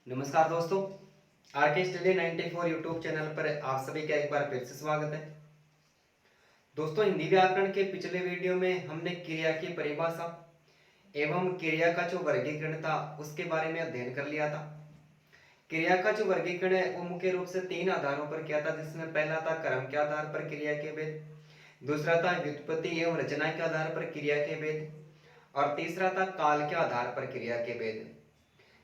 नमस्कार दोस्तों, आर के स्टडी 94 यूट्यूब चैनल पर आप सभी का एक बार फिर से स्वागत है। दोस्तों, हिंदी व्याकरण के पिछले वीडियो में हमने क्रिया की परिभाषा एवं क्रिया का जो वर्गीकरण था उसके बारे में अध्ययन कर लिया था। क्रिया का जो वर्गीकरण है वो मुख्य रूप से तीन आधारों पर किया था, जिसमें पहला था क्रम के आधार पर क्रिया के भेद, दूसरा था व्युत्पत्ति एवं रचना के आधार पर क्रिया के भेद और तीसरा था काल के आधार पर क्रिया के भेद।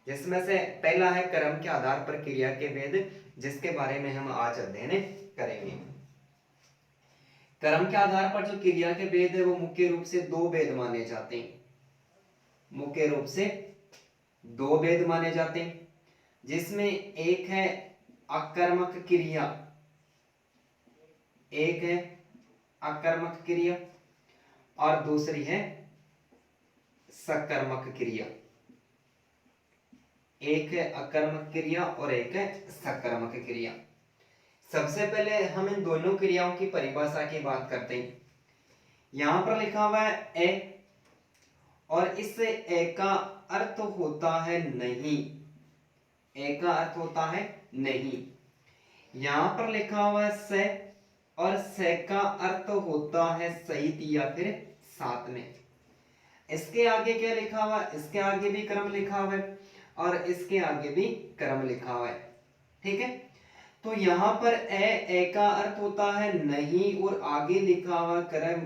जिसमें से पहला है क्रम के आधार पर क्रिया के भेद, जिसके बारे में हम आज अध्ययन करेंगे। क्रम के आधार पर जो क्रिया के भेद है वो मुख्य रूप से दो भेद माने जाते हैं। मुख्य रूप से दो भेद माने जाते हैं, जिसमें एक है अकर्मक क्रिया, एक है अकर्मक क्रिया और दूसरी है सकर्मक क्रिया। एक है अकर्मक क्रिया और एक है सकर्मक क्रिया। सबसे पहले हम इन दोनों क्रियाओं की परिभाषा की बात करते हैं। यहां पर लिखा हुआ है ए और इस ए का अर्थ होता है नहीं। ए का अर्थ होता है नहीं। यहां पर लिखा हुआ है से और से का अर्थ होता है सहित या फिर साथ में। इसके आगे क्या लिखा हुआ है? इसके आगे भी क्रम लिखा हुआ है और इसके आगे भी क्रम लिखा हुआ है। ठीक है, तो यहां पर ए का अर्थ होता है नहीं और आगे लिखा हुआ क्रम,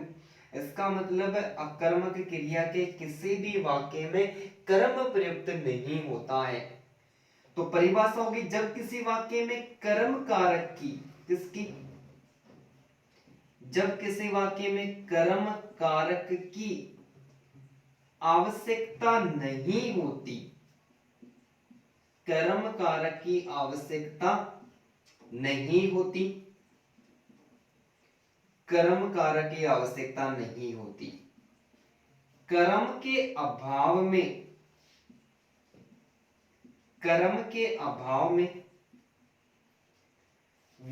इसका मतलब अकर्मक क्रिया के किसी भी वाक्य में कर्म प्रयुक्त नहीं होता है। तो परिभाषा होगी, जब किसी वाक्य में कर्म कारक की, किसकी, जब किसी वाक्य में कर्म कारक की आवश्यकता नहीं होती, कर्म कारक की आवश्यकता नहीं होती, कर्म कारक की आवश्यकता नहीं होती, कर्म के अभाव में, कर्म के अभाव में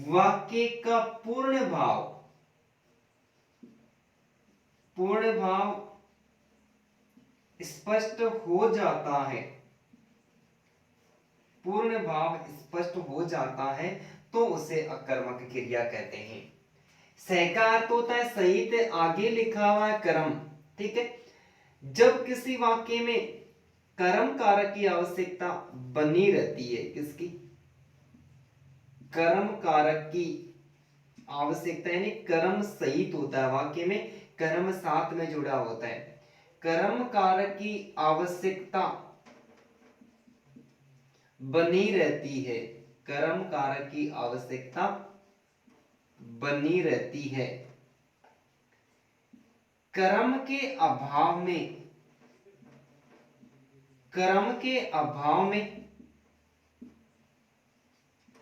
वाक्य का पूर्ण भाव, पूर्ण भाव स्पष्ट हो जाता है, पूर्ण भाव स्पष्ट हो जाता है, तो उसे अकर्मक क्रिया कहते हैं। सह का अर्थ होता है सहित, आगे लिखा हुआ है कर्म। ठीक है, जब किसी वाक्य में कर्म कारक की आवश्यकता बनी रहती है, किसकी, कर्म कारक की आवश्यकता, यानी कर्म सहित होता है, वाक्य में कर्म साथ में जुड़ा होता है, कर्म कारक की आवश्यकता बनी रहती है, कर्म कारक की आवश्यकता बनी रहती है, कर्म के अभाव में, कर्म के अभाव में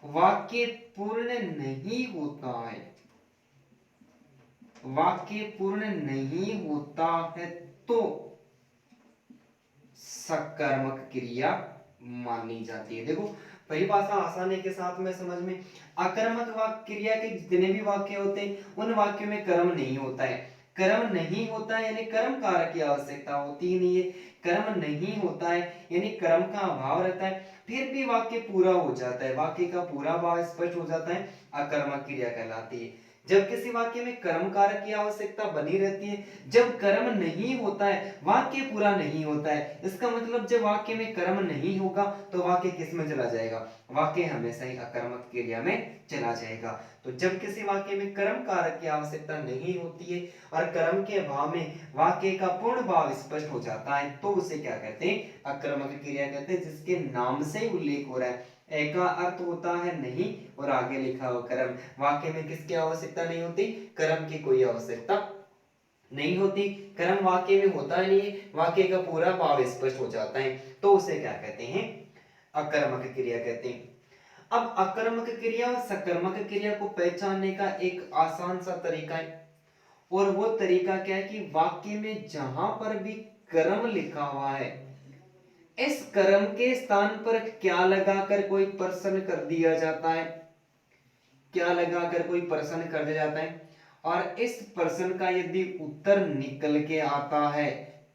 वाक्य पूर्ण नहीं होता है, वाक्य पूर्ण नहीं होता है, तो सकर्मक क्रिया मानी जाती है। देखो, परिभाषा आसानी के साथ में समझ में। अकर्मक वाक्य क्रिया के जितने भी वाक्य होते हैं उन वाक्यों में कर्म नहीं होता है। कर्म नहीं होता है यानी कर्म कारक की आवश्यकता होती ही नहीं है। कर्म नहीं होता है यानी कर्म का अभाव रहता है, फिर भी वाक्य पूरा हो जाता है, वाक्य का पूरा भाव स्पष्ट हो जाता है, अकर्मक क्रिया कहलाती है। जब किसी वाक्य में कर्म कारक की आवश्यकता बनी रहती है, जब कर्म नहीं होता है वाक्य पूरा नहीं होता है। इसका मतलब जब वाक्य में कर्म नहीं होगा तो वाक्य किस में चला जाएगा, वाक्य हमेशा ही अकर्मक क्रिया में चला जाएगा। तो जब किसी वाक्य में कर्म कारक की आवश्यकता नहीं होती है और कर्म के अभाव में वाक्य का पूर्ण भाव स्पष्ट हो जाता है, तो उसे क्या कहते हैं, अकर्मक क्रिया कहते हैं, जिसके नाम से ही उल्लेख हो रहा है। ए का अर्थ होता है नहीं और आगे लिखा हुआ कर्म, वाक्य में किसकी आवश्यकता नहीं होती, कर्म की कोई आवश्यकता नहीं होती, कर्म वाक्य में होता नहीं है, वाक्य का पूरा भाव स्पष्ट हो जाता है, तो उसे क्या कहते हैं, अकर्मक क्रिया कहते हैं। अब अकर्मक क्रिया और सकर्मक क्रिया को पहचानने का एक आसान सा तरीका है, और वो तरीका क्या है कि वाक्य में जहां पर भी कर्म लिखा हुआ है, इस कर्म के स्थान पर क्या लगाकर कोई प्रश्न कर दिया जाता है, क्या लगाकर कोई प्रश्न कर दिया जाता है, और इस प्रश्न का यदि उत्तर निकल के आता है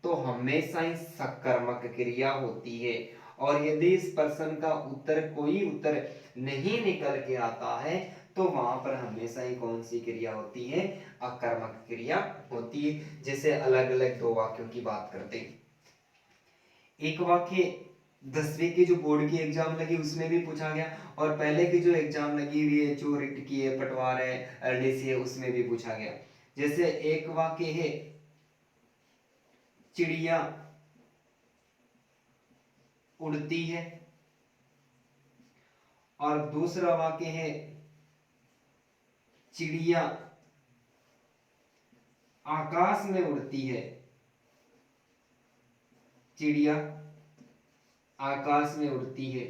तो हमेशा ही सकर्मक क्रिया होती है। और यदि इस प्रश्न का उत्तर कोई उत्तर नहीं निकल के आता है तो वहां पर हमेशा ही कौन सी क्रिया होती है, अकर्मक क्रिया होती है। जैसे अलग अलग दो वाक्यों की बात करते हैं। एक वाक्य 10वीं की जो बोर्ड की एग्जाम लगी उसमें भी पूछा गया, और पहले की जो एग्जाम लगी हुई है, जो रिट की है, पटवार है, एलडीसी है, उसमें भी पूछा गया। जैसे एक वाक्य है चिड़िया उड़ती है, और दूसरा वाक्य है चिड़िया आकाश में उड़ती है। चिड़िया आकाश में उड़ती है।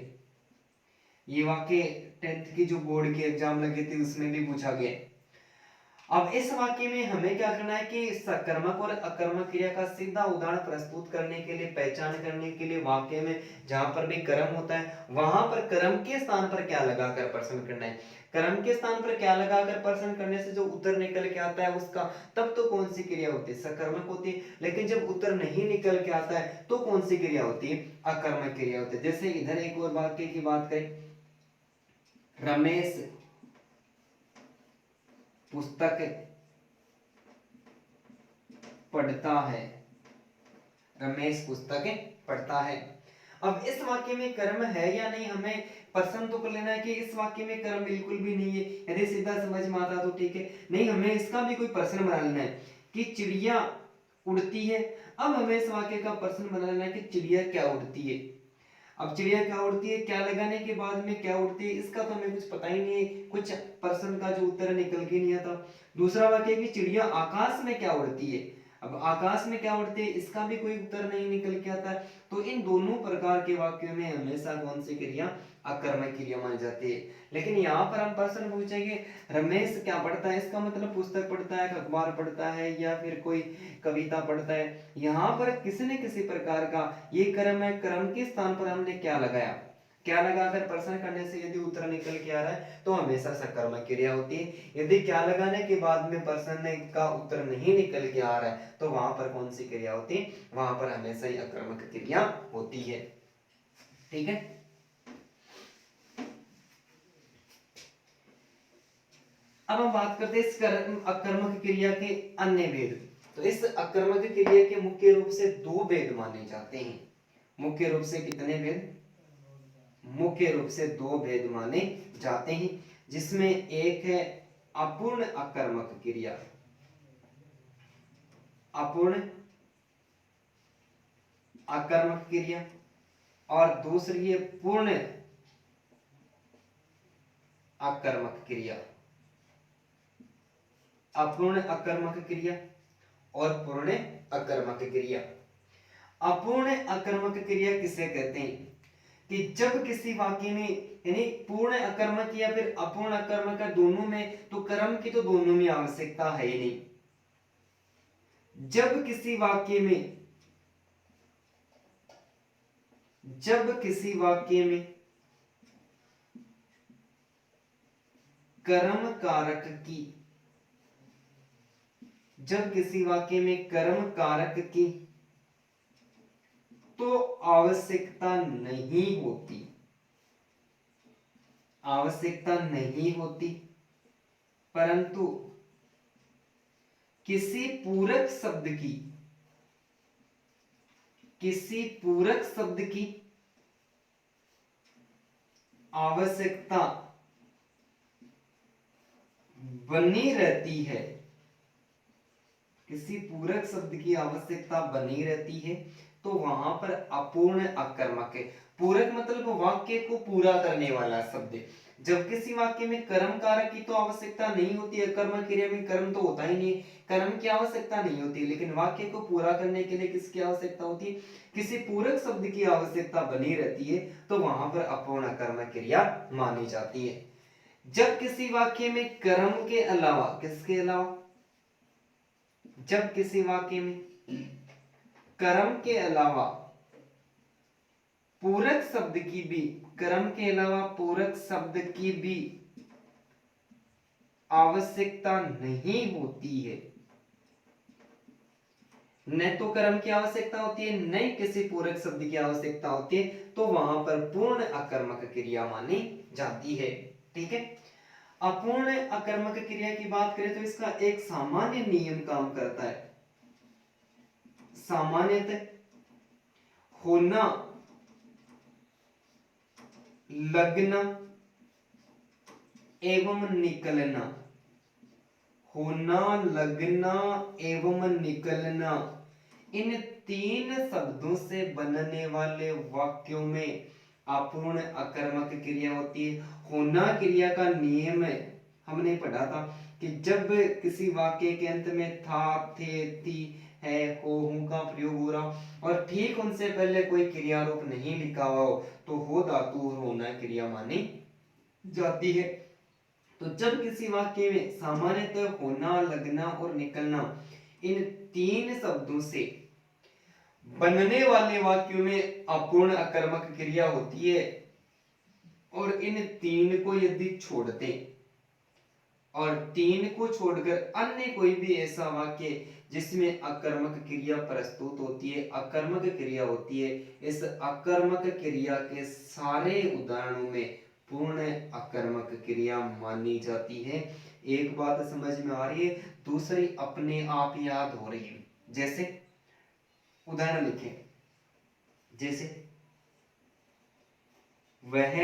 ये वाक्य 10th की जो बोर्ड की एग्जाम लगी थी उसमें भी पूछा गया। अब इस वाक्य में हमें क्या करना है कि सकर्मक और अकर्मक क्रिया का सीधा उदाहरण प्रस्तुत करने के लिए, पहचान करने के लिए वाक्य में जहां पर भी कर्म होता है वहां पर कर्म के स्थान पर क्या लगाकर प्रश्न करना है। कर्म के स्थान पर क्या लगाकर प्रश्न करने से जो उत्तर निकल के आता है उसका, तब तो कौन सी क्रिया होती है, सकर्मक होती है। लेकिन जब उत्तर नहीं निकल के आता है तो कौन सी क्रिया होती है, अकर्मक क्रिया होती है। जैसे इधर एक और वाक्य की बात करें, रमेश पुस्तक पढ़ता है। रमेश पुस्तकें पढ़ता है। अब इस वाक्य में कर्म है या नहीं, हमें प्रश्न तो कर लेना है कि इस वाक्य में कर्म बिल्कुल भी नहीं है। यदि सीधा समझ में आता तो ठीक है, नहीं हमें इसका भी कोई प्रश्न बना लेना है कि चिड़िया उड़ती है। अब हमें इस वाक्य का प्रश्न बना लेना है कि चिड़िया क्या उड़ती है। अब चिड़िया क्या उड़ती है, क्या लगाने के बाद में क्या उड़ती है, इसका तो हमें कुछ पता ही नहीं है, कुछ प्रश्न का जो उत्तर निकल के नहीं आता। दूसरा वाक्य कि चिड़िया आकाश में क्या उड़ती है। अब आकाश में क्या उड़ती है, इसका भी कोई उत्तर नहीं निकल के आता है। तो इन दोनों प्रकार के वाक्यों में हमेशा कौन सी क्रिया, अकर्मक क्रिया मानी जाती है। लेकिन यहाँ पर हम प्रश्न पूछेंगे रमेश क्या पढ़ता है, इसका मतलब पुस्तक पढ़ता है, अखबार पढ़ता है, या फिर कोई कविता पढ़ता है। यहाँ पर किसी न किसी प्रकार का ये कर्म है, कर्म के स्थान पर हमने क्या लगाया, क्या लगाकर प्रश्न करने से यदि उत्तर निकल के आ रहा है तो हमेशा सकर्मक क्रिया होती है। यदि क्या लगाने के बाद में प्रश्न का उत्तर नहीं निकल के आ रहा है तो वहां पर कौन सी क्रिया होती है, वहां पर हमेशा ही अकर्मक क्रिया होती है। ठीक है। अब हम बात करते हैं इस अकर्मक क्रिया के अन्य भेद। तो इस अकर्मक क्रिया के मुख्य रूप से दो भेद माने जाते हैं। मुख्य रूप से कितने भेद, मुख्य रूप से दो भेद माने जाते हैं, जिसमें एक है अपूर्ण अकर्मक क्रिया। अपूर्ण अकर्मक क्रिया, और दूसरी है पूर्ण अकर्मक क्रिया। अपूर्ण अकर्मक क्रिया और पूर्ण अकर्मक क्रिया। अपूर्ण अकर्मक क्रिया किसे कहते हैं कि जब किसी वाक्य में, यानी पूर्ण अकर्मक या फिर अपूर्ण अकर्मक का दोनों में, तो कर्म की तो दोनों में आवश्यकता है ही नहीं। जब किसी वाक्य में, जब किसी वाक्य में कर्म कारक की, जब किसी वाक्य में कर्म कारक की तो आवश्यकता नहीं होती, आवश्यकता नहीं होती, परंतु किसी पूरक शब्द की, किसी पूरक शब्द की आवश्यकता बनी रहती है। किसी पूरक शब्द की आवश्यकता बनी रहती है तो वहां पर अपूर्ण अकर्मक है। पूरक मतलब वाक्य को पूरा करने वाला शब्द। जब किसी वाक्य में कर्म कारक की तो आवश्यकता नहीं होती है, कर्म क्रिया में कर्म तो होता ही नहीं, कर्म की आवश्यकता नहीं होती, लेकिन वाक्य को पूरा करने के लिए किसकी आवश्यकता होती है, किसी पूरक शब्द की आवश्यकता बनी रहती है, तो वहां पर अपूर्ण अकर्मक क्रिया मानी जाती है। जब किसी वाक्य में कर्म के अलावा, किसके अलावा, जब किसी वाक्य में कर्म के अलावा पूरक शब्द की भी, कर्म के अलावा पूरक शब्द की भी आवश्यकता नहीं होती है, न तो कर्म की आवश्यकता होती है न ही किसी पूरक शब्द की आवश्यकता होती है, तो वहां पर पूर्ण अकर्मक क्रिया मानी जाती है। ठीक है। अपूर्ण अकर्मक क्रिया की बात करें तो इसका एक सामान्य नियम काम करता है। सामान्यतः होना, लगना एवं निकलना, होना, लगना एवं निकलना, इन तीन शब्दों से बनने वाले वाक्यों में अपूर्ण अकर्मक क्रिया होती है। होना क्रिया का नियम है, हमने पढ़ा था कि जब किसी वाक्य के अंत में था, थे, थी, है, हो, हूं का प्रयोग हो रहा और ठीक उनसे पहले कोई क्रिया रूप नहीं लिखा हुआ हो, तो हो धातु और होना क्रिया मानी जाती है। तो जब किसी वाक्य में सामान्यतः होना, लगना और निकलना, इन तीन शब्दों से बनने वाले वाक्यों में अपूर्ण अकर्मक क्रिया होती है और इन तीन को यदि छोड़ते और तीन को छोड़कर अन्य कोई भी ऐसा वाक्य जिसमें अकर्मक क्रिया प्रस्तुत होती है, अकर्मक क्रिया होती है, इस अकर्मक क्रिया के सारे उदाहरणों में पूर्ण अकर्मक क्रिया मानी जाती है। एक बात समझ में आ रही है, दूसरी अपने आप याद हो रही है। जैसे उदाहरण लिखें, जैसे वह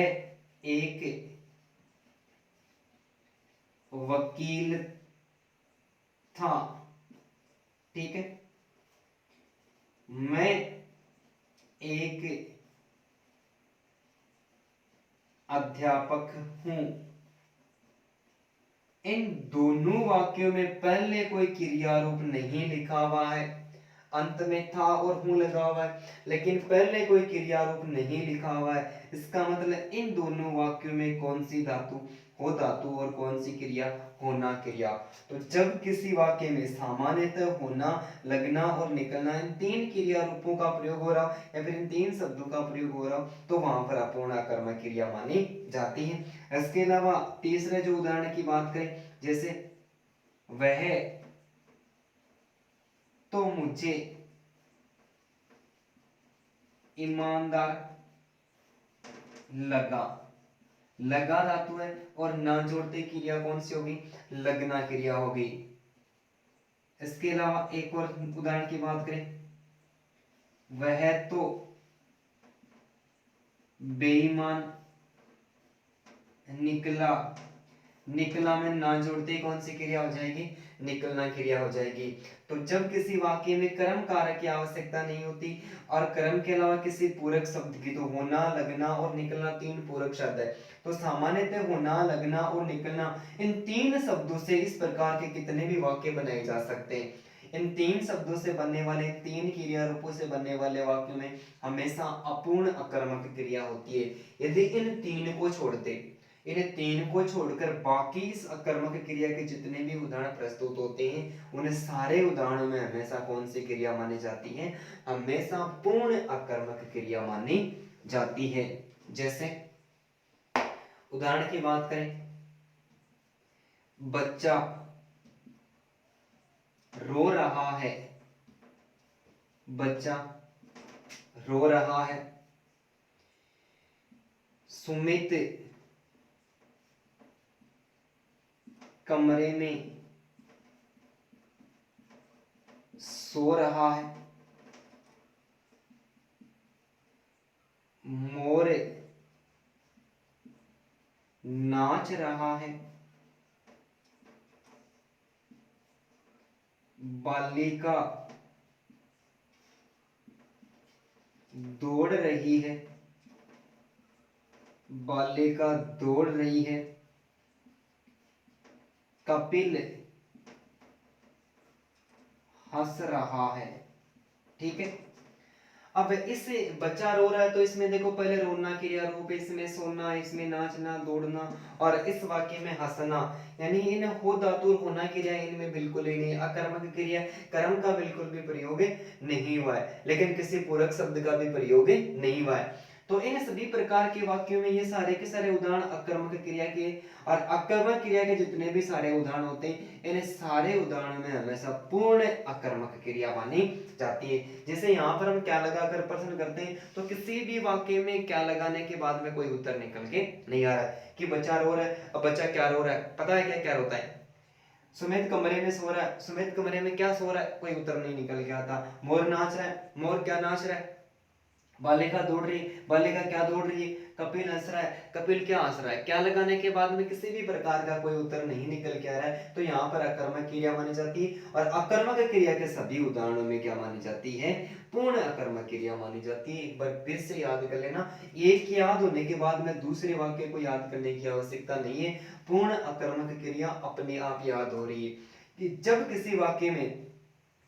एक वकील था। ठीक है। मैं एक अध्यापक हूं। इन दोनों वाक्यों में पहले कोई क्रिया रूप नहीं लिखा हुआ है, अंत में था और हूं लगा हुआ है, लेकिन पहले कोई क्रिया रूप नहीं लिखा हुआ है। इसका मतलब इन दोनों वाक्यों में कौन सी धातु, हो धातु, और कौन सी क्रिया, होना क्रिया। तो जब किसी वाक्य में सामान्यतः होना, लगना और निकलना, इन तीन क्रिया रूपों का प्रयोग हो रहा या फिर इन तीन शब्दों का प्रयोग हो रहा, तो वहां पर अपूर्ण अकर्मक क्रिया मानी जाती है। इसके अलावा तीसरे जो उदाहरण की बात करें, जैसे वह तो मुझे ईमानदार लगा। लगा धातु है और ना जोड़ते क्रिया कौन सी होगी, लगना क्रिया होगी। इसके अलावा एक और उदाहरण की बात करें, वह तो बेईमान निकला। निकला में ना जोड़ते कौन सी क्रिया हो जाएगी, निकलना क्रिया हो जाएगी। तो जब किसी वाक्य में कर्म कारक की आवश्यकता नहीं होती और कर्म के अलावा किसी पूरक शब्द की, तो होना, लगना और निकलना तीन पूरक शब्द है, तो सामान्यतः होना, लगना और निकलना, इन तीन शब्दों से इस प्रकार के कितने भी वाक्य बनाए जा सकते हैं। इन तीन शब्दों से बनने वाले, तीन क्रिया रूपों से बनने वाले वाक्यों में हमेशा अपूर्ण अकर्मक क्रिया होती है। यदि इन तीन को छोड़ते, इन तीन को छोड़कर बाकी इस अकर्मक क्रिया के जितने भी उदाहरण प्रस्तुत होते हैं, उन सारे उदाहरणों में हमेशा कौन सी क्रिया मानी जाती है, हमेशा पूर्ण अकर्मक क्रिया मानी जाती है। जैसे उदाहरण की बात करें, बच्चा रो रहा है। बच्चा रो रहा है। सुमित कमरे में सो रहा है। मोर नाच रहा है। बालिका दौड़ रही है। बालिका दौड़ रही है। कपिल हंस रहा है। ठीक है। अब इससे बच्चा रो रहा है तो इसमें देखो पहले रोना क्रिया रूप, इसमें सोना, इसमें नाचना, दौड़ना, और इस वाक्य में हंसना, यानी इन हो धातु और होना क्रिया इनमें बिल्कुल ही नहीं, अकर्मक क्रिया, कर्म का बिल्कुल भी प्रयोग नहीं हुआ है, लेकिन किसी पूरक शब्द का भी प्रयोग नहीं हुआ है। तो इन सभी प्रकार के वाक्यों में ये सारे के सारे उदाहरण अकर्मक क्रिया के, और अकर्मक क्रिया के जितने भी सारे उदाहरण होते हैं इन सारे उदाहरणों में हमेशा पूर्ण अकर्मक क्रिया मानी जाती है। जैसे यहाँ पर हम क्या लगाकर प्रश्न करते हैं तो किसी भी वाक्य में क्या लगाने के बाद में कोई उत्तर निकल के नहीं आ रहा है कि बच्चा रो रहा है। अब बच्चा क्या रो रहा है, पता है क्या क्या रोता है? सुमित कमरे में सो रहा है। सुमित कमरे में क्या सो रहा है, कोई उत्तर नहीं निकल के आता। मोर नाच रहा है, मोर क्या नाच रहा है? बालिका दौड़ रही है, बालिका क्या दौड़ रही है? कपिल हंस रहा है, कपिल क्या हंस रहा है? क्या लगाने के बाद में किसी भी प्रकार का कोई उत्तर नहीं निकल के आ रहा है तो यहाँ पर अकर्मक क्रिया मानी जाती है। और अकर्मक क्रिया के सभी उदाहरणों में क्या मानी जाती है? पूर्ण अकर्मक क्रिया मानी जाती है। एक बार फिर से याद कर लेना, एक याद होने के बाद में दूसरे वाक्य को याद करने की आवश्यकता नहीं है। पूर्ण अकर्मक क्रिया अपने आप याद हो रही है कि जब किसी वाक्य में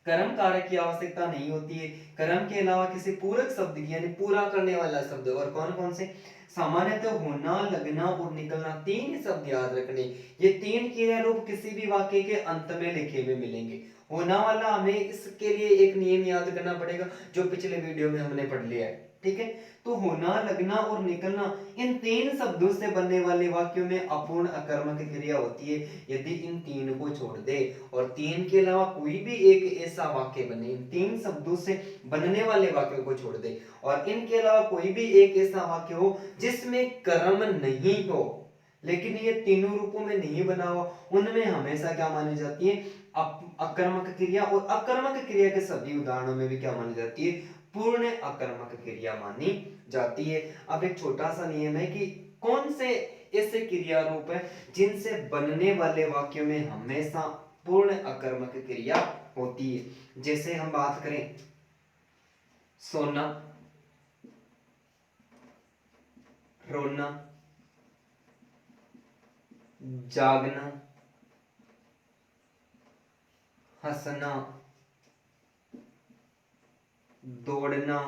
कर्म कारक की आवश्यकता नहीं होती है, कर्म के अलावा किसी पूरक शब्द की यानी पूरा करने वाला शब्द, और कौन कौन से? सामान्यतः होना, लगना और निकलना, तीन शब्द याद रखने। ये तीन क्रिया रूप किसी भी वाक्य के अंत में लिखे हुए मिलेंगे। होना वाला हमें इसके लिए एक नियम याद करना पड़ेगा जो पिछले वीडियो में हमने पढ़ लिया है, ठीक है। तो होना, लगना और निकलना, इन तीन शब्दों से बनने वाले वाक्यों में अपूर्ण अकर्मक क्रिया होती है यदि इन तीन को छोड़ दे और तीन के अलावा कोई भी एक ऐसा वाक्य बने, इन तीन शब्दों से बनने वाले वाक्यों को छोड़ दे और इनके अलावा कोई भी एक ऐसा वाक्य हो जिसमें कर्म नहीं हो लेकिन ये तीनों रूपों में नहीं बना हो, उनमें हमेशा क्या मानी जाती है? अकर्मक क्रिया। और अकर्मक क्रिया के सभी उदाहरणों में भी क्या मानी जाती है? पूर्ण अकर्मक क्रिया मानी जाती है। अब एक छोटा सा नियम है कि कौन से ऐसे क्रिया रूप है जिनसे बनने वाले वाक्यों में हमेशा पूर्ण अकर्मक क्रिया होती है। जैसे हम बात करें सोना, रोना, जागना, हंसना, दौड़ना,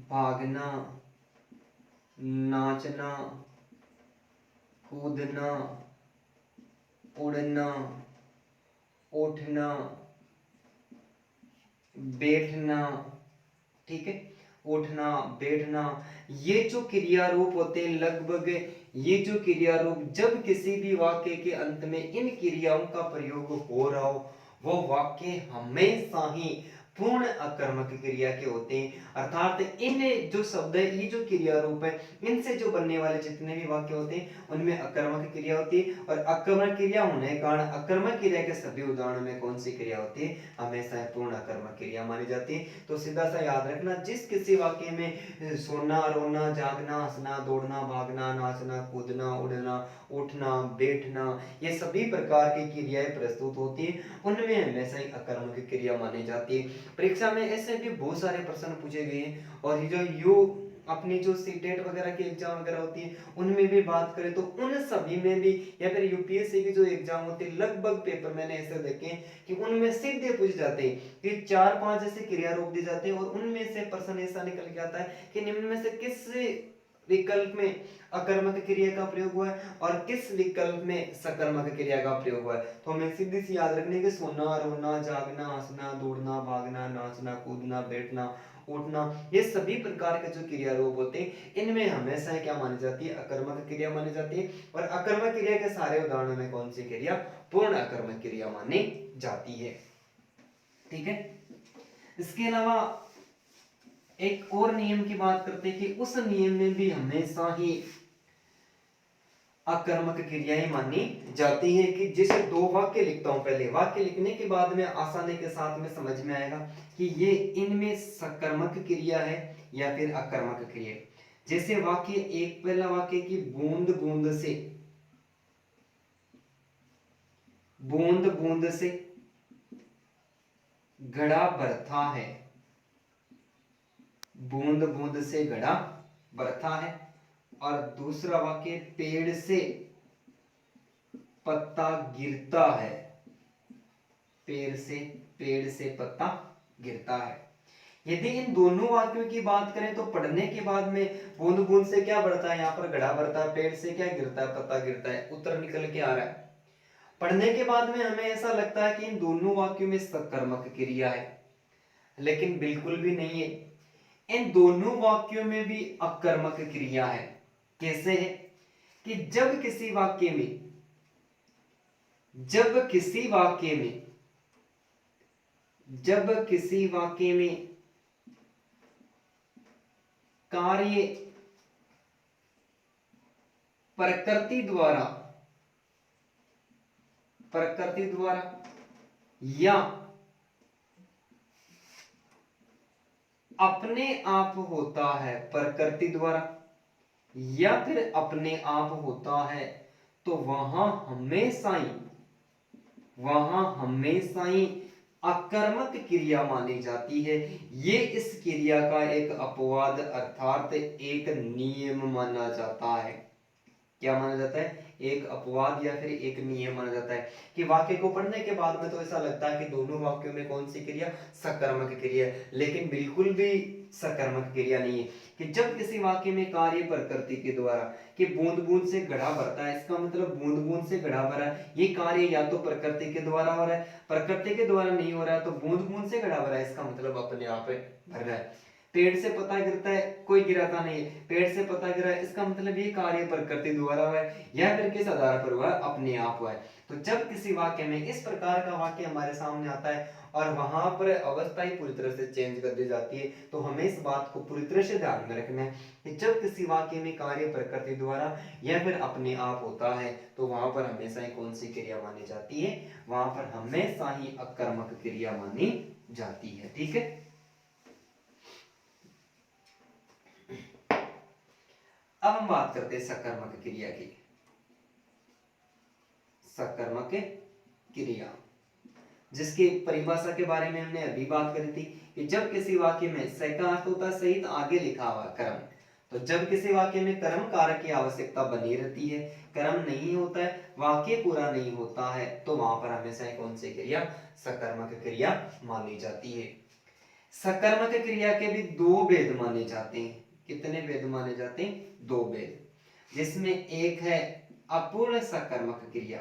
भागना, नाचना, कूदना, उड़ना, उठना, बैठना, ठीक है। उठना, बैठना, ये जो क्रिया रूप होते हैं लगभग ये जो क्रिया रूप जब किसी भी वाक्य के अंत में इन क्रियाओं का प्रयोग हो रहा हो वो वाक्य हमेशा ही पूर्ण अकर्मक क्रिया के होते हैं। अर्थात इन जो शब्द है ये जो क्रिया रूप है इनसे जो बनने वाले जितने भी वाक्य होते हैं उनमें अकर्मक क्रिया होती है और अकर्मक क्रिया होने के कारण अकर्मक क्रिया के सभी उदाहरणों में कौन सी क्रिया होती है? हमेशा पूर्ण अकर्मक क्रिया मानी जाती है। तो सीधा सा याद रखना, जिस किसी वाक्य में सोना, रोना, जागना, हंसना, दौड़ना, भागना, नाचना, कूदना, उड़ना, उठना, बैठना, ये सभी प्रकार की क्रियाएं प्रस्तुत होती है उनमें हमेशा ही अकर्मक क्रिया मानी जाती है। परीक्षा में ऐसे भी बहुत सारे प्रश्न पूछे गए हैं और ये जो यू अपनी जो सीटेट वगैरह की एग्जाम वगैरह होती है उनमें भी बात करें तो उन सभी में भी या फिर यूपीएससी की जो एग्जाम होती है लगभग पेपर मैंने ऐसे देखे हैं कि उनमें सीधे पूछ जाते हैं कि 4-5 ऐसे क्रिया रूप दिए जाते हैं और उनमें से प्रश्न ऐसा निकल के आता है कि निम्न में से किस विकल्प में अकर्मक क्रिया का प्रयोग हुआ है और किस विकल्प में सकर्मक क्रिया का प्रयोग हुआ है। तो हमें सीधी सी याद रखने के सोना, रोना, जागना, हंसना, दौड़ना, भागना, नाचना, कूदना, बैठना, उठना, ये सभी प्रकार के जो क्रिया रूप होते हैं इनमें हमेशा क्या मानी जाती है? अकर्मक क्रिया मानी जाती है। और अकर्मक क्रिया के सारे उदाहरणों में कौन सी क्रिया पूर्ण अकर्मक क्रिया मानी जाती है, ठीक है। इसके अलावा एक और नियम की बात करते हैं कि उस नियम में भी हमेशा ही अकर्मक क्रियाएं मानी जाती है कि जैसे दो वाक्य लिखता हूं, पहले वाक्य लिखने के बाद में आसानी के साथ में समझ में आएगा कि ये इनमें सकर्मक क्रिया है या फिर अकर्मक क्रिया। जैसे वाक्य एक, पहला वाक्य की बूंद बूंद से, बूंद बूंद से घड़ा भरता है, बूंद बूंद से घड़ा भरता है। और दूसरा वाक्य पेड़ से पत्ता गिरता है, पेड़ से पत्ता गिरता है। यदि इन दोनों वाक्यों की बात करें तो पढ़ने के बाद में बूंद बूंद से क्या बढ़ता है, यहाँ पर घड़ा भरता है, पेड़ से क्या गिरता है, पत्ता गिरता है, उत्तर निकल के आ रहा है। पढ़ने के बाद में हमें ऐसा लगता है कि इन दोनों वाक्यों में सकर्मक क्रिया है, लेकिन बिल्कुल भी नहीं है। इन दोनों वाक्यों में भी अकर्मक क्रिया है। कैसे है कि जब किसी वाक्य में जब किसी वाक्य में जब किसी वाक्य में कार्य प्रकृति द्वारा या अपने आप होता है, प्रकृति द्वारा या फिर अपने आप होता है, तो वहां हमेशा ही अकर्मक क्रिया मानी जाती है। ये इस क्रिया का एक अपवाद अर्थात एक नियम माना जाता है। क्या माना जाता है? एक अपवाद या फिर एक नियम माना जाता है कि वाक्य को पढ़ने के बाद में तो ऐसा लगता है कि दोनों वाक्यों में कौन सी क्रिया? सकर्मक क्रिया, लेकिन बिल्कुल भी सकर्मक क्रिया नहीं है। कि जब किसी वाक्य में कार्य प्रकृति के द्वारा, कि बूंद बूंद से घड़ा भरता है, इसका मतलब बूंद बूंद से घड़ा भरा है, ये कार्य या तो प्रकृति के द्वारा हो रहा है, प्रकृति के द्वारा नहीं हो रहा है तो बूंद बूंद से घड़ा भरा है, इसका मतलब अपने आप भर रहा है। पेड़ से पता गिरता है, कोई गिराता नहीं है, पेड़ से पता गिरा है, इसका मतलब ये कार्य प्रकृति द्वारा हुआ है या फिर किस आधार पर हुआ है? अपने आप हुआ है। तो जब किसी वाक्य में इस प्रकार का वाक्य हमारे सामने आता है और वहां पर अवस्था ही पूरी तरह से चेंज कर दी जाती है, तो हमें इस बात को पूरी तरह से ध्यान में रखना है कि जब किसी वाक्य में कार्य प्रकृति द्वारा या फिर अपने आप होता है, तो वहां पर हमेशा ही कौन सी क्रिया मानी जाती है? वहां पर हमेशा ही अकर्मक क्रिया मानी जाती है। ठीक है, अब हम बात करते हैं सकर्मक क्रिया की। सकर्मक क्रिया जिसकी परिभाषा के बारे में हमने अभी बात करी थी कि जब किसी वाक्य में स का अर्थ होता है सहित आगे लिखा हुआ कर्म, तो जब किसी वाक्य में कर्म कारक की आवश्यकता बनी रहती है, कर्म नहीं होता है, वाक्य पूरा नहीं होता है, तो वहां पर हमेशा कौन सी क्रिया? सकर्मक क्रिया मानी जाती है। सकर्मक क्रिया के भी दो भेद माने जाते हैं। कितने भेद माने जाते हैं? दो भेद, जिसमें एक है अपूर्ण सकर्मक क्रिया,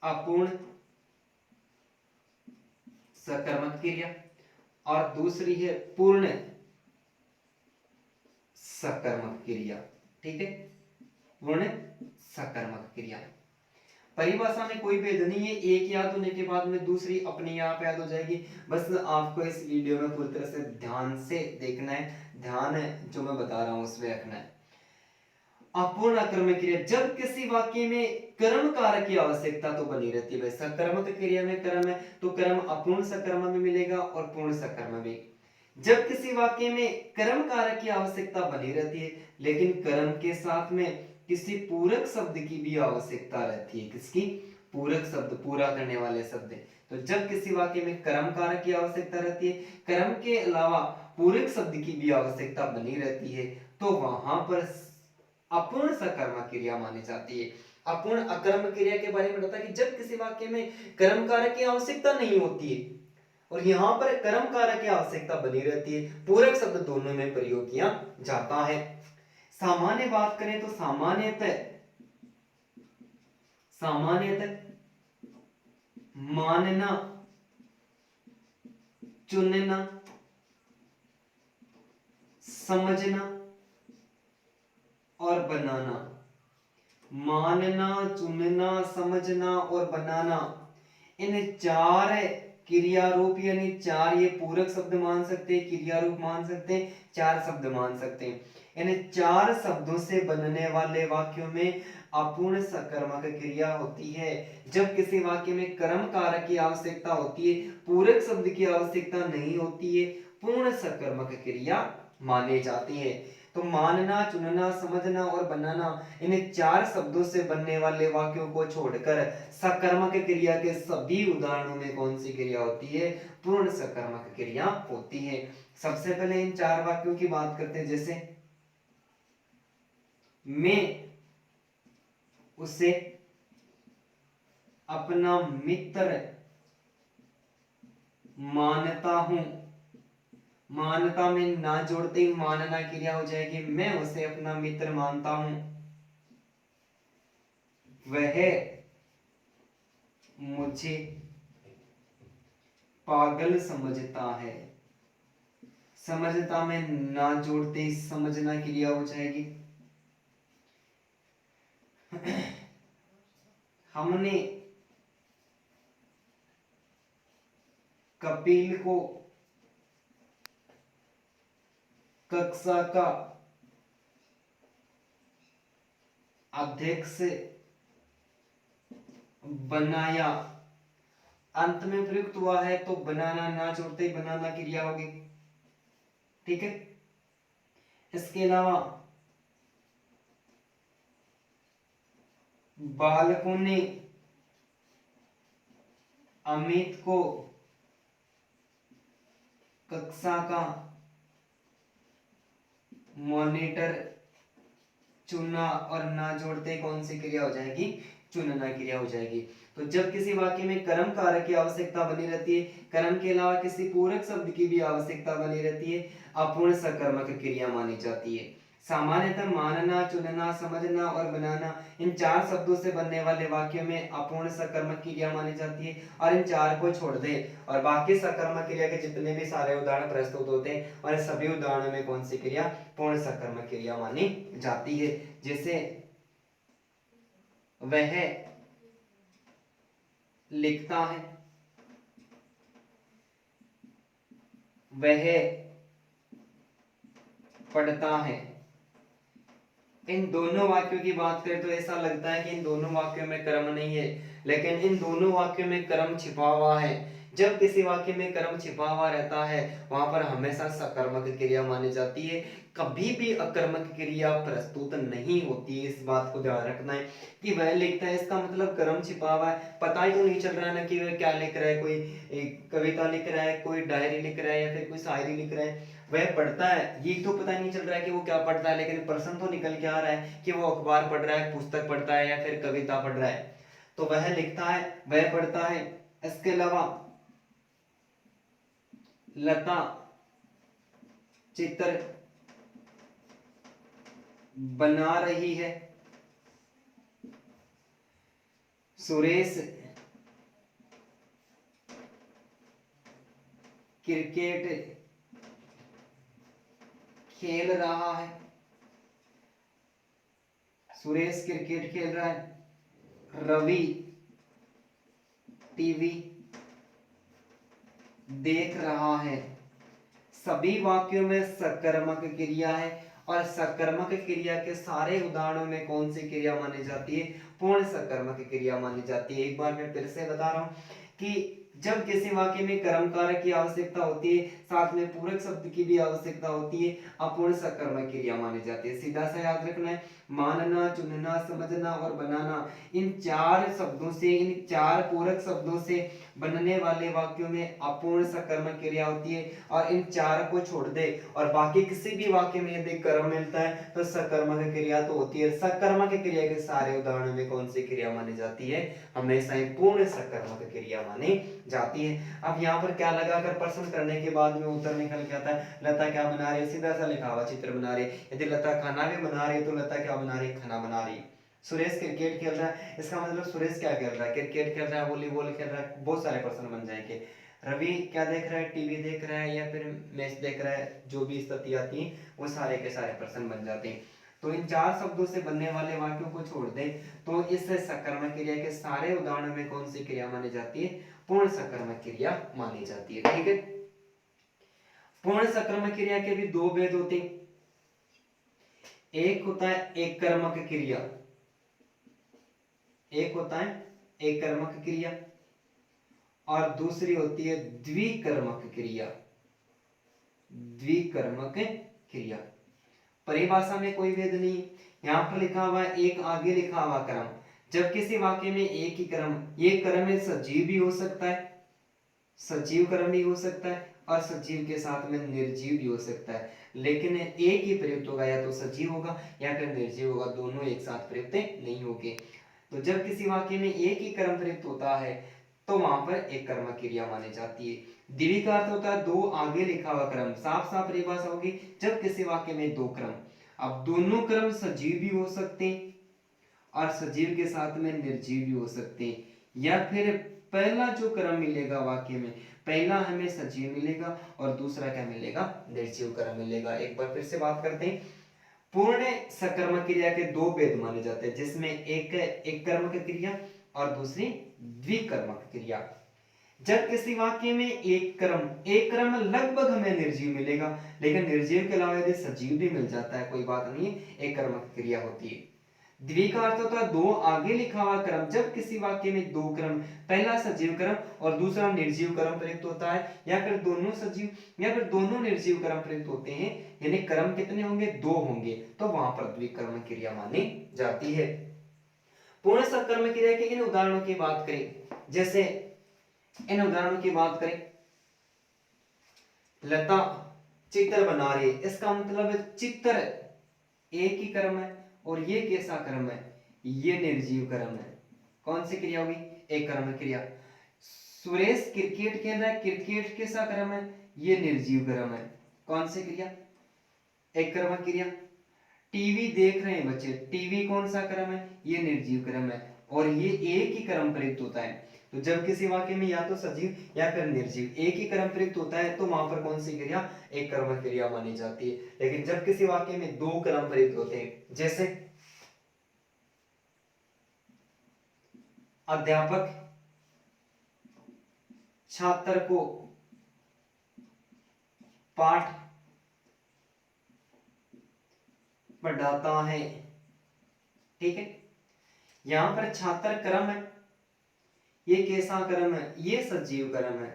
अपूर्ण सकर्मक क्रिया, और दूसरी है पूर्ण सकर्मक क्रिया। ठीक है, पूर्ण सकर्मक क्रिया। परिभाषा में कोई भेद नहीं है, एक याद होने के बाद में दूसरी अपने आप याद हो जाएगी। बस आपको इस वीडियो में पूरी तरह से ध्यान से देखना है, ध्यान जो मैं बता रहा हूं उसमें रखना है। अपूर्ण अकर्मक क्रिया, जब किसी वाक्य में कर्म कारक की आवश्यकता तो बनी रहती है। भाई सकर्मक क्रिया में कर्म है तो कर्म अपूर्ण सकर्म में मिलेगा और पूर्ण सकर्म में। जब किसी वाक्य में कर्म कारक की आवश्यकता बनी रहती है, लेकिन कर्म के साथ में किसी पूरक शब्द की भी आवश्यकता रहती है। किसकी? पूरक शब्द, पूरा करने वाले शब्द। तो जब किसी वाक्य में कर्म कारक की आवश्यकता रहती है, कर्म के अलावा पूरक शब्द की भी आवश्यकता बनी रहती है, तो वहां पर अपूर्ण सकर्मक क्रिया मानी जाती है। अपूर्ण अकर्मक क्रिया के बारे में बताया कि जब किसी वाक्य में कर्म कारक की आवश्यकता नहीं होती है और यहाँ पर कर्म कारक की आवश्यकता बनी रहती है, पूरक शब्द दोनों में प्रयोग किया जाता है। सामान्य बात करें तो सामान्यतः मानना, चुनना, समझना और बनाना, मानना, चुनना, समझना और बनाना, इन चार क्रिया रूप यानी चार ये पूरक शब्द मान सकते हैं, क्रिया रूप मान सकते हैं, चार शब्द मान सकते हैं। इन चार शब्दों से बनने वाले वाक्यों में अपूर्ण सकर्मक क्रिया होती है। जब किसी वाक्य में कर्म कारक की आवश्यकता होती है, पूरक शब्द की आवश्यकता नहीं होती है, पूर्ण सकर्मक क्रिया मानी जाती है। तो मानना, चुनना, समझना और बनाना, इन चार शब्दों से बनने वाले वाक्यों को छोड़कर सकर्मक क्रिया के सभी उदाहरणों में कौन सी क्रिया होती है? पूर्ण सकर्मक क्रिया होती है। सबसे पहले इन चार वाक्यों की बात करते हैं, जैसे मैं उसे अपना मित्र मानता हूं, मानता में ना जोड़ते ही मानना क्रिया हो जाएगी। मैं उसे अपना मित्र मानता हूं, वह मुझे पागल समझता है, समझता में ना जोड़ते समझना क्रिया हो जाएगी। हमने कपिल को कक्षा का अध्यक्ष बनाया, अंत में प्रयुक्त हुआ है तो बनाना ना जोड़ते ही बनाना क्रिया होगी। ठीक है, इसके अलावा बालकों ने अमित को कक्षा का मॉनिटर चुना, और ना जोड़ते कौन सी क्रिया हो जाएगी, चुनना क्रिया हो जाएगी। तो जब किसी वाक्य में कर्म कारक की आवश्यकता बनी रहती है, कर्म के अलावा किसी पूरक शब्द की भी आवश्यकता बनी रहती है, अपूर्ण सकर्मक क्रिया मानी जाती है। सामान्यतः मानना, चुनना, समझना और बनाना, इन चार शब्दों से बनने वाले वाक्यों में अपूर्ण सकर्मक क्रिया मानी जाती है। और इन चार को छोड़ दे और बाकी सकर्मक क्रिया के जितने भी सारे उदाहरण प्रस्तुत होते हैं, और सभी उदाहरणों में कौन सी क्रिया, पूर्ण सकर्मक क्रिया मानी जाती है। जैसे वह लिखता है, वह पढ़ता है। इन दोनों वाक्यों की बात करें तो ऐसा लगता है कि इन दोनों वाक्यों में कर्म नहीं है, लेकिन इन दोनों वाक्यों में कर्म छिपा हुआ है। जब किसी वाक्य में कर्म छिपा हुआ रहता है, वहां पर हमेशा सकर्मक क्रिया मानी जाती है, कभी भी अकर्मक क्रिया प्रस्तुत नहीं होती है। इस बात को ध्यान रखना है कि वह लिखता है, इसका मतलब कर्म छिपा हुआ है, पता ही तो नहीं चल रहा है ना कि वह क्या लिख रहा है, कोई कविता लिख रहा है, कोई डायरी लिख रहा है, या फिर कोई शायरी लिख रहा है। वह पढ़ता है, ये तो पता नहीं चल रहा है कि वो क्या पढ़ता है, लेकिन प्रश्न तो निकल के आ रहा है कि वो अखबार पढ़ रहा है, पुस्तक पढ़ता है, या फिर कविता पढ़ रहा है। तो वह लिखता है, वह पढ़ता है। इसके अलावा लता चित्र बना रही है, सुरेश क्रिकेट खेल रहा है, सुरेश क्रिकेट खेल रहा है, रवि टीवी देख रहा है। सभी वाक्यों में सकर्मक क्रिया है, और सकर्मक क्रिया के सारे उदाहरणों में कौन सी क्रिया मानी जाती है, पूर्ण सकर्मक क्रिया मानी जाती है। एक बार मैं फिर से बता रहा हूं कि जब किसी वाक्य में कर्म कारक की आवश्यकता होती है, साथ में पूरक शब्द की भी आवश्यकता होती है, अपूर्ण सकर्मक क्रिया मानी जाती है। सीधा सा याद रखना है, मानना, चुनना, समझना और बनाना, इन चार शब्दों से, इन चार पूरक शब्दों से बनने वाले वाक्यों में अपूर्ण सकर्मक क्रिया होती है। और इन चार को छोड़ दे और बाकी किसी भी वाक्य में यदि कर्म मिलता है तो सकर्मक क्रिया तो होती है। सकर्मक क्रिया के सारे उदाहरणों में कौन सी क्रिया मानी जाती है, हमेशा ही पूर्ण सकर्मक क्रिया मानी जाती है। अब यहाँ पर क्या लगा, अगर प्रश्न करने के बाद में उत्तर निकल के आता है, लता क्या बना रही है, सीधा सा लिखा हुआ चित्र बना रही है। यदि लता खाना भी बना रही है तो लता क्या बना रही है, खाना बना रही है। सुरेश क्रिकेट खेल रहा है, इसका मतलब सुरेश क्या खेल रहा है, क्रिकेट खेल रहा है, वॉलीबॉल खेल रहा है, बहुत सारे प्रश्न बन जाएंगे। रवि क्या देख रहा है, टीवी देख रहा है, या फिर मैच देख रहा है, जो भी स्थिति आती है वो सारे के सारे प्रश्न बन जाते हैं। तो इन चार शब्दों से बनने वाले वाक्यों को छोड़ दें तो इस सकर्मक क्रिया के सारे उदाहरणों में कौन सी क्रिया मानी जाती है, पूर्ण सकर्मक क्रिया मानी जाती है। ठीक है, पूर्ण सकर्मक क्रिया के भी दो भेद होते हैं। एक होता है एक कर्मक क्रिया, एक होता है एक कर्मक क्रिया, और दूसरी होती है द्विकर्मक क्रिया। द्विकर्मक क्रिया परिभाषा में कोई भेद नहीं, यहां पर लिखा हुआ है एक आगे लिखा हुआ क्रम। जब किसी वाक्य में एक ही क्रम, ये क्रम में सजीव भी हो सकता है, सजीव क्रम भी हो सकता है, और सजीव के साथ में निर्जीव भी हो सकता है, लेकिन एक ही प्रयुक्त होगा, या तो सजीव होगा या फिर निर्जीव होगा, दोनों एक साथ प्रयुक्त नहीं होंगे। तो जब किसी वाक्य में एक ही कर्म प्रयुक्त होता है तो वहां पर एक कर्म क्रिया मानी जाती है। द्वि का अर्थ होता है दो आगे लिखा हुआ क्रम, साफ साफ परिभाषा होगी जब किसी वाक्य में दो क्रम, अब दोनों क्रम सजीव भी हो सकते हैं और सजीव के साथ में निर्जीव भी हो सकते हैं, या फिर पहला जो क्रम मिलेगा वाक्य में, पहला हमें सजीव मिलेगा और दूसरा क्या मिलेगा, निर्जीव क्रम मिलेगा। एक बार फिर से बात करते हैं। पूर्ण सकर्मक क्रिया के दो भेद माने जाते हैं, जिसमें एक कर्मक क्रिया और दूसरी द्विकर्मक क्रिया। जब किसी वाक्य में एक क्रम लगभग हमें निर्जीव मिलेगा, लेकिन निर्जीव के अलावा यदि सजीव भी मिल जाता है कोई बात नहीं, एक कर्मक क्रिया होती है। द्वि का अर्थ होता है दो आगे लिखा हुआ क्रम। जब किसी वाक्य में दो क्रम, पहला सजीव क्रम और दूसरा निर्जीव क्रम प्रयुक्त होता है, या फिर दोनों सजीव या फिर दोनों निर्जीव क्रम प्रयुक्त होते हैं, यानी क्रम कितने होंगे, दो होंगे, तो वहां पर द्विकर्म क्रिया मानी जाती है। पूर्ण सकर्मक क्रिया के इन उदाहरणों की बात करें, जैसे इन उदाहरणों की बात करें, लता चित्र बना रही है, इसका मतलब चित्र एक ही कर्म है और ये कैसा कर्म है, ये निर्जीव कर्म है। कौन सी क्रिया होगी, एक कर्म क्रिया। सुरेश क्रिकेट खेल रहा है, क्रिकेट कैसा कर्म है, ये निर्जीव कर्म है। कौन सी क्रिया, एक कर्म क्रिया। टीवी देख रहे हैं बच्चे, टीवी कौन सा कर्म है, ये निर्जीव कर्म है और ये एक ही कर्म प्रयुक्त होता है। तो जब किसी वाक्य में या तो सजीव या फिर निर्जीव एक ही कर्म प्रयुक्त होता है, तो वहां पर कौन सी क्रिया, एक कर्म क्रिया मानी जाती है। लेकिन जब किसी वाक्य में दो कर्म प्रयुक्त होते हैं, जैसे अध्यापक छात्र को पाठ पढ़ाता है, ठीक है, यहां पर छात्र कर्म है, ये कैसा कर्म है, ये सजीव कर्म है,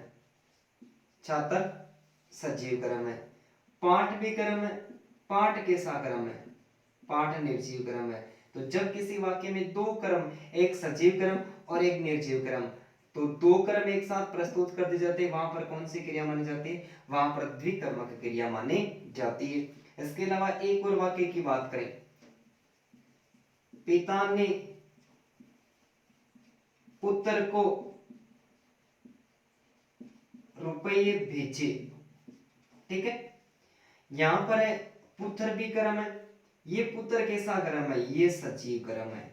छात्र सजीव कर्म है। पाठ भी कर्म है, पाठ कैसा कर्म है, पाठ निर्जीव कर्म है। तो जब किसी वाक्य में दो कर्म, एक सजीव कर्म और एक निर्जीव कर्म, तो दो कर्म एक साथ प्रस्तुत कर दिए जाते हैं, वहां पर कौन सी क्रिया मानी जाती है, वहां पर द्विकर्मक क्रिया मानी जाती है। इसके अलावा एक और वाक्य की बात करें, पिता ने पुत्र को रुपये भेजे, ठीक है, यहां पर है पुत्र भी कर्म है, ये पुत्र कैसा कर्म है, ये सजीव कर्म है,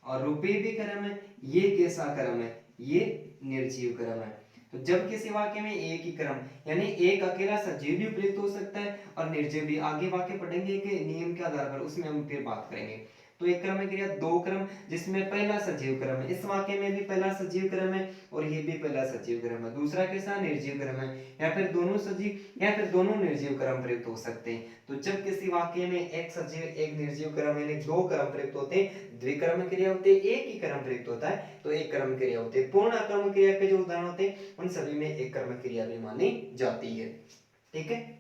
और रुपये भी कर्म है, ये कैसा कर्म है, ये निर्जीव कर्म है। तो जब किसी वाक्य में एक ही कर्म, यानी एक अकेला सजीव भी प्रयुक्त हो सकता है और निर्जीव भी, आगे वाक्य पढ़ेंगे कि नियम के आधार पर, उसमें हम फिर बात करेंगे। तो एक क्रम क्रिया दो क्रम, जिसमें पहला सजीव क्रम है, इस वाक्य में भी पहला सजीव क्रम है और ये भी पहला सजीव क्रम है, दूसरा कैसा, निर्जीव क्रम है, या फिर दोनों सजीव या फिर दोनों निर्जीव क्रम प्रयुक्त हो सकते हैं। तो जब किसी वाक्य में एक सजीव एक निर्जीव क्रम यानी दो क्रम प्रयुक्त होते हैं, द्विकर्म क्रिया होती है, एक ही क्रम प्रयुक्त होता है तो एक कर्म क्रिया होती है। पूर्ण अकर्म क्रिया के जो उदाहरण होते हैं उन सभी में एक कर्म क्रिया भी मानी जाती है, ठीक है।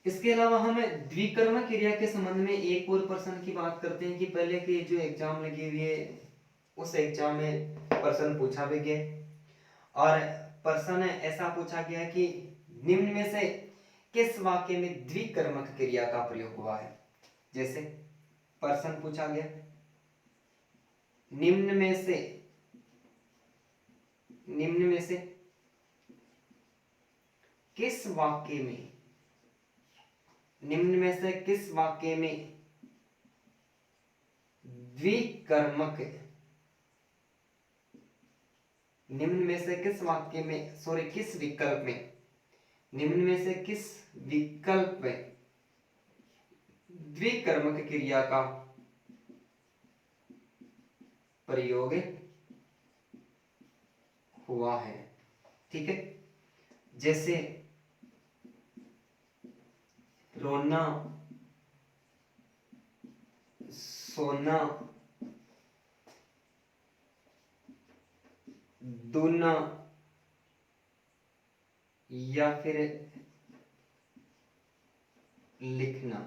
इसके अलावा हम द्विकर्म क्रिया के संबंध में एक और प्रश्न की बात करते हैं कि पहले के जो एग्जाम लगी हुई है उस एग्जाम में प्रश्न पूछा भी गया और प्रश्न ऐसा पूछा गया कि निम्न में से किस वाक्य में द्विकर्मक क्रिया का प्रयोग हुआ है। जैसे प्रश्न पूछा गया, निम्न में से किस वाक्य में, निम्न में से किस वाक्य में द्विकर्मक, निम्न में से किस वाक्य में, सॉरी किस विकल्प में, निम्न में से किस विकल्प में द्विकर्मक क्रिया का प्रयोग हुआ है, ठीक है। जैसे रोना, सोना, दूना, या फिर लिखना।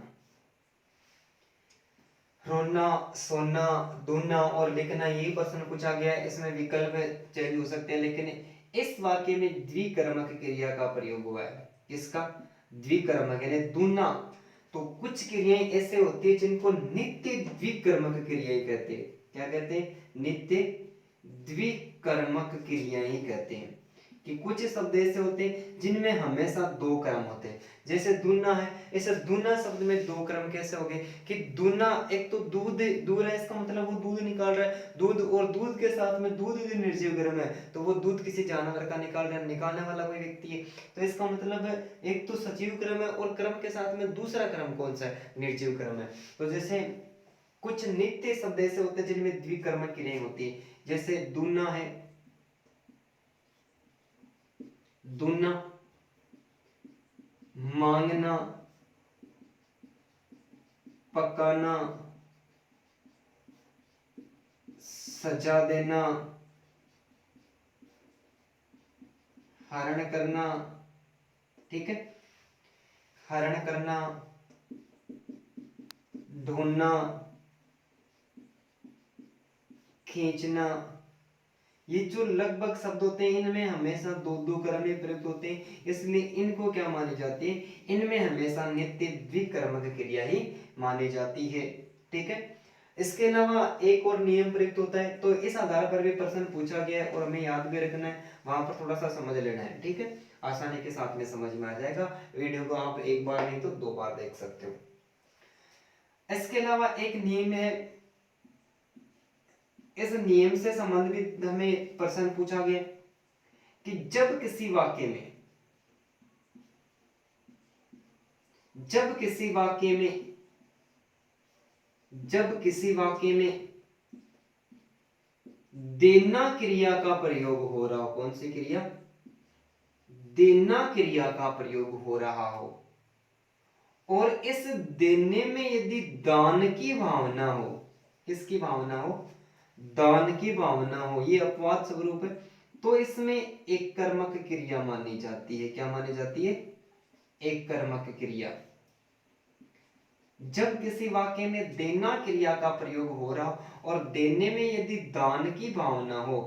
रोना, सोना, दूना और लिखना, यही प्रश्न पूछा गया है। इसमें विकल्प चेंज हो सकते हैं, लेकिन इस वाक्य में द्विकर्मक क्रिया का प्रयोग हुआ है। किसका, द्विकर्मक यानी दूना। तो कुछ क्रियाएं ऐसे होती है जिनको नित्य द्विकर्मक क्रियाएं कहते हैं। क्या कहते हैं, नित्य द्विकर्मक क्रियाएं कहते हैं। कि कुछ शब्द ऐसे होते हैं जिनमें हमेशा दो क्रम होते हैं। जैसे दूना है, इस दूना शब्द में दो क्रम कैसे हो गए कि दूना, एक तो दूध दूध है, इसका मतलब वो दूध निकाल रहा है, दूध, और दूध के साथ में दूध यदि निर्जीव क्रम है तो वो दूध किसी जानवर का निकाल रहा है, निकालने वाला कोई व्यक्ति है। तो इसका मतलब है एक तो सजीव क्रम है और क्रम के साथ में दूसरा क्रम कौन सा है, निर्जीव क्रम है। तो जैसे कुछ नित्य शब्द ऐसे होते हैं जिनमें द्विकर्मक क्रियाएं होती है। जैसे दूना है, दूना, मांगना, पकाना, सजा देना, हरण करना, ठीक है, हरण करना, ढूंढना, खींचना, ये जो लगभग शब्द होते हैं इनमें हमेशा दो दो क्रम में प्रयुक्त होते हैं, इसलिए इनको क्या मानी जाती है, इनमें हमेशा नित्य द्विकर्मक क्रिया ही मानी जाती है, ठीक है। इसके अलावा एक और नियम प्रयुक्त होता है, तो इस आधार पर भी प्रश्न पूछा गया है और हमें याद भी रखना है, वहां पर थोड़ा सा समझ लेना है, ठीक है, आसानी के साथ में समझ में आ जाएगा। वीडियो को आप एक बार नहीं तो दो बार देख सकते हो। इसके अलावा एक नियम है, इस नियम से संबंधित हमें प्रश्न पूछा गया कि जब किसी वाक्य में, जब किसी वाक्य में, जब किसी वाक्य में देना क्रिया का प्रयोग हो रहा हो, कौन सी क्रिया, देना क्रिया का प्रयोग हो रहा हो, और इस देने में यदि दान की भावना हो, किसकी भावना हो, दान की भावना हो, ये अपवाद स्वरूप है, तो इसमें एक कर्मक क्रिया मानी जाती है। क्या मानी जाती है, एक कर्मक क्रिया। जब किसी वाक्य में देना क्रिया का प्रयोग हो रहा हो और देने में यदि दान की भावना हो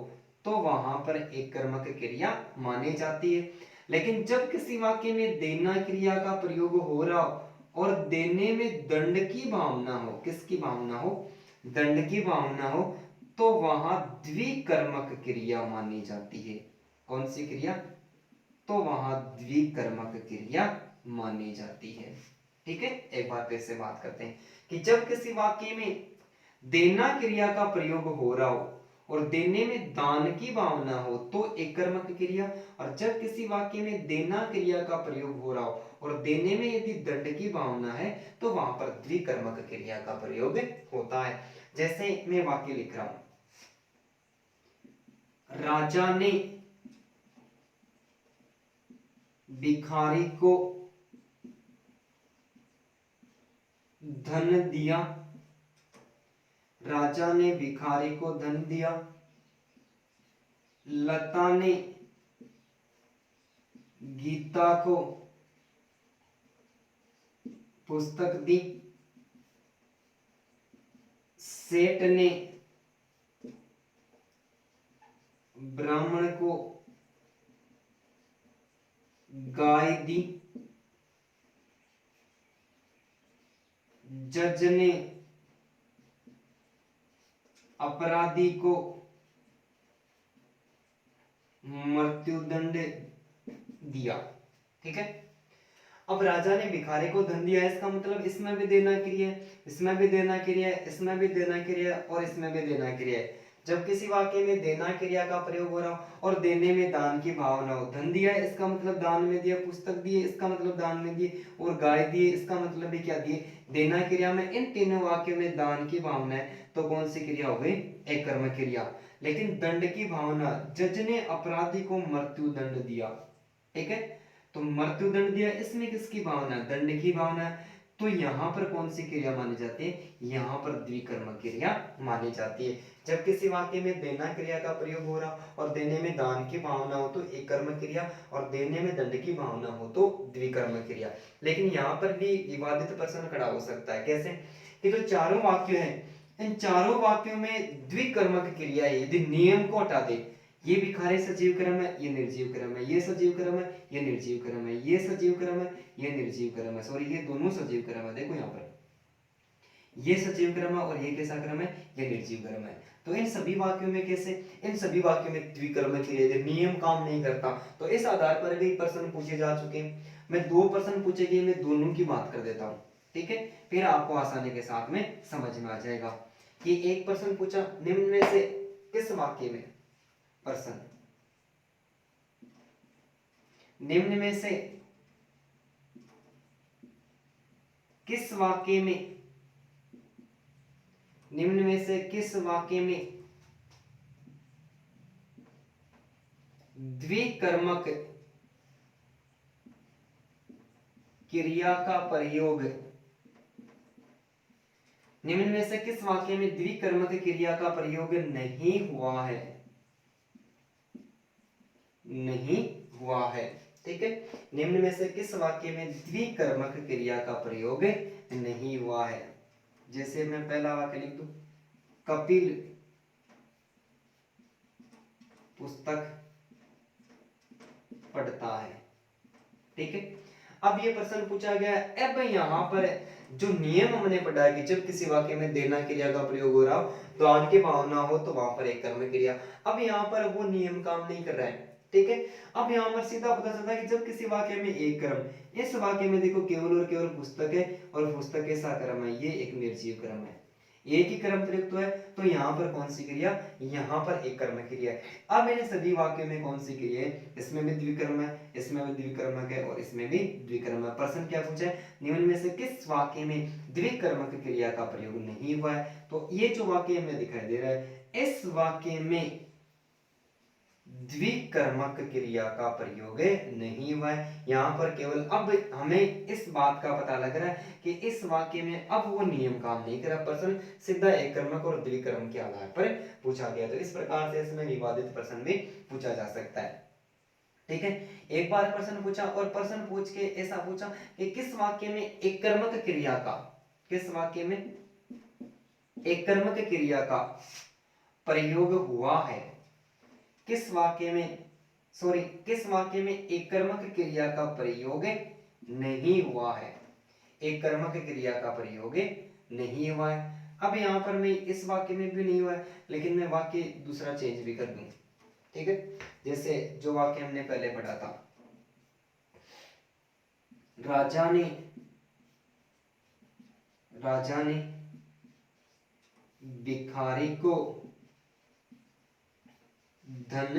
तो वहां पर एक कर्मक क्रिया मानी जाती है। लेकिन जब किसी वाक्य में देना क्रिया का प्रयोग हो रहा हो और देने में दंड की भावना हो, किसकी भावना हो, दंड की भावना हो, तो वहां द्विकर्मक क्रिया मानी जाती है। कौन सी क्रिया, तो वहां द्विकर्मक क्रिया मानी जाती है, ठीक है। एक बार फिर से बात करते हैं कि जब किसी वाक्य में देना क्रिया का प्रयोग हो रहा हो और देने में दान की भावना हो तो एक कर्मक क्रिया, और जब किसी वाक्य में देना क्रिया का प्रयोग हो रहा हो और देने में यदि दंड की भावना है तो वहां पर द्विकर्मक क्रिया का प्रयोग होता है। जैसे मैं वाक्य लिख रहा हूं, राजा ने भिखारी को धन दिया, राजा ने भिखारी को धन दिया, लता ने गीता को पुस्तक दी, सेठ ने ब्राह्मण को गाय दी, जज ने अपराधी को मृत्युदंड दिया, ठीक है। अब राजा ने भिखारी को धन दिया, इसका मतलब इसमें भी देना क्रिया है, इसमें भी देना क्रिया है, इसमें भी देना क्रिया है और इसमें भी देना क्रिया है। जब किसी वाक्य में देना क्रिया का प्रयोग हो रहा हो और देने में दान की भावना हो, धन दिया इसका मतलब दान में दिया, पुस्तक दिए इसका मतलब दान में दिए, और गाय दिए इसका मतलब भी क्या दिए, देना क्रिया में। इन तीनों वाक्यों में दान की भावना है तो कौन सी क्रिया हो गई, एक कर्म क्रिया। लेकिन दंड की भावना, जज ने अपराधी को मृत्यु दंड दिया, ठीक है, तो मृत्यु दंड दिया, इसमें किसकी भावना, दंड की भावना है, तो यहाँ पर कौन सी क्रिया मानी जाती है, यहाँ पर द्विकर्म क्रिया मानी जाती है। जब किसी वाक्य में देना क्रिया का प्रयोग हो रहा और देने में दान की भावना हो तो एक कर्म क्रिया, और देने में दंड की भावना हो तो द्विकर्म क्रिया। लेकिन यहाँ पर भी विवादित प्रश्न खड़ा हो सकता है, कैसे कि जो चारों वाक्य हैं इन चारों वाक्यों में द्विकर्मक क्रिया है, यदि नियम को हटा दे, ये भिखारी सजीव क्रम है, ये निर्जीव क्रम है, ये सजीव क्रम है, ये निर्जीव क्रम है, ये सजीव क्रम है, ये निर्जीव क्रम है, सॉरी ये दोनों सजीव क्रम है, देखो यहाँ पर ये सजीव क्रम है और ये कैसा क्रम है, ये निर्जीव क्रम है। तो इन सभी वाक्यों में कैसे, इन सभी वाक्यों में द्विकर्मक क्रिया यदि नियम काम नहीं करता तो इस आधार पर भी प्रश्न पूछे जा चुके हैं। मैं 2 प्रश्न पूछे गए, मैं दोनों की बात कर देता हूँ, ठीक है, फिर आपको आसानी के साथ में समझ में आ जाएगा। कि एक प्रश्न पूछा, निम्न में से किस वाक्य में, प्रश्न, निम्न में से किस वाक्य में, निम्न में से किस वाक्य में द्विकर्मक क्रिया का प्रयोग, निम्न में से किस वाक्य में द्विकर्मक क्रिया का प्रयोग नहीं हुआ है, नहीं हुआ है, ठीक है। निम्न में से किस वाक्य में द्विकर्मक क्रिया का प्रयोग नहीं हुआ है। जैसे मैं पहला वाक्य लिख दूं, कपिल पुस्तक पढ़ता है, ठीक है। अब ये प्रश्न पूछा गया है, अब यहाँ पर जो नियम हमने पढ़ा है कि जब किसी वाक्य में देना क्रिया का प्रयोग हो रहा हो, दान की भावना हो, तो वहां पर एक कर्म क्रिया। अब यहाँ पर वो नियम काम नहीं कर रहा है, ठीक है। अब यहाँ पर सीधा पता चलता है कि जब किसी वाक्य में एक कर्म, इस वाक्य में देखो केवल और केवल पुस्तक है और पुस्तक कैसा कर्म है, ये एक निर्जीव कर्म है, एक ही कर्म प्रयुक्त है। तो यहाँ पर कौन सी क्रिया, यहाँ पर एक कर्म क्रिया है। अब इन सभी वाक्यों में कौन सी क्रिया है, इसमें भी द्विकर्म है, इसमें भी द्विकर्मक है और इसमें भी द्विकर्म है। प्रश्न क्या पूछा है, निम्न में से किस वाक्य में द्विकर्मक क्रिया का प्रयोग नहीं हुआ है। तो ये जो वाक्य हमें दिखाई दे रहा है, इस वाक्य में द्विकर्मक क्रिया का प्रयोग नहीं हुआ है। यहाँ पर केवल अब हमें इस बात का पता लग रहा है कि इस वाक्य में अब वो नियम काम नहीं कर रहा, प्रश्न सीधा एक कर्मक और द्विकर्म के आधार पर पूछा गया। तो इस प्रकार से इसमें विवादित प्रश्न भी पूछा जा सकता है, ठीक है। एक बार प्रश्न पूछा और प्रश्न पूछ के ऐसा पूछा कि किस वाक्य में एक कर्मक क्रिया का, किस वाक्य में एक कर्मक क्रिया का प्रयोग हुआ है, किस वाक्य में, सॉरी, किस वाक्य में एक कर्मक क्रिया का प्रयोग नहीं हुआ है, एक कर्मक क्रिया का प्रयोग नहीं हुआ है। अब यहाँ पर मैं इस वाक्य में भी नहीं हुआ है, लेकिन मैं वाक्य दूसरा चेंज भी कर दूं, ठीक है। जैसे जो वाक्य हमने पहले पढ़ा था, राजा ने भिखारी को धन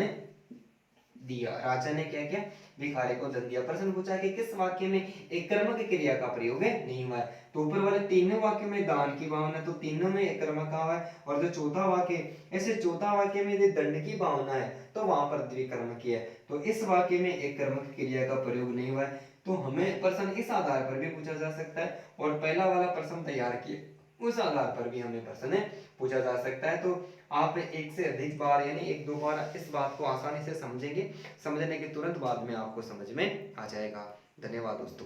दिया, राजा ने क्या किया, भिखारी को धन दिया। प्रश्न पूछा कि किस वाक्य में एक कर्मक क्रिया का प्रयोग नहीं हुआ है। तो ऊपर वाले तीनों वाक्यों में दान की भावना, तो तीनों में एक कर्मक का हुआ है। और जो चौथा वाक्य, ऐसे चौथा वाक्य में यदि दंड की भावना है तो वहां पर द्विकर्मक है। तो इस वाक्य में एक कर्मक क्रिया का प्रयोग नहीं हुआ है। तो हमें प्रश्न इस आधार पर भी पूछा जा सकता है, और पहला वाला प्रश्न तैयार किए उस आधार पर भी हमें प्रश्न पूछा जा सकता है। तो आप एक से अधिक बार यानी एक दो बार इस बात को आसानी से समझेंगे, समझने के तुरंत बाद में आपको समझ में आ जाएगा। धन्यवाद दोस्तों।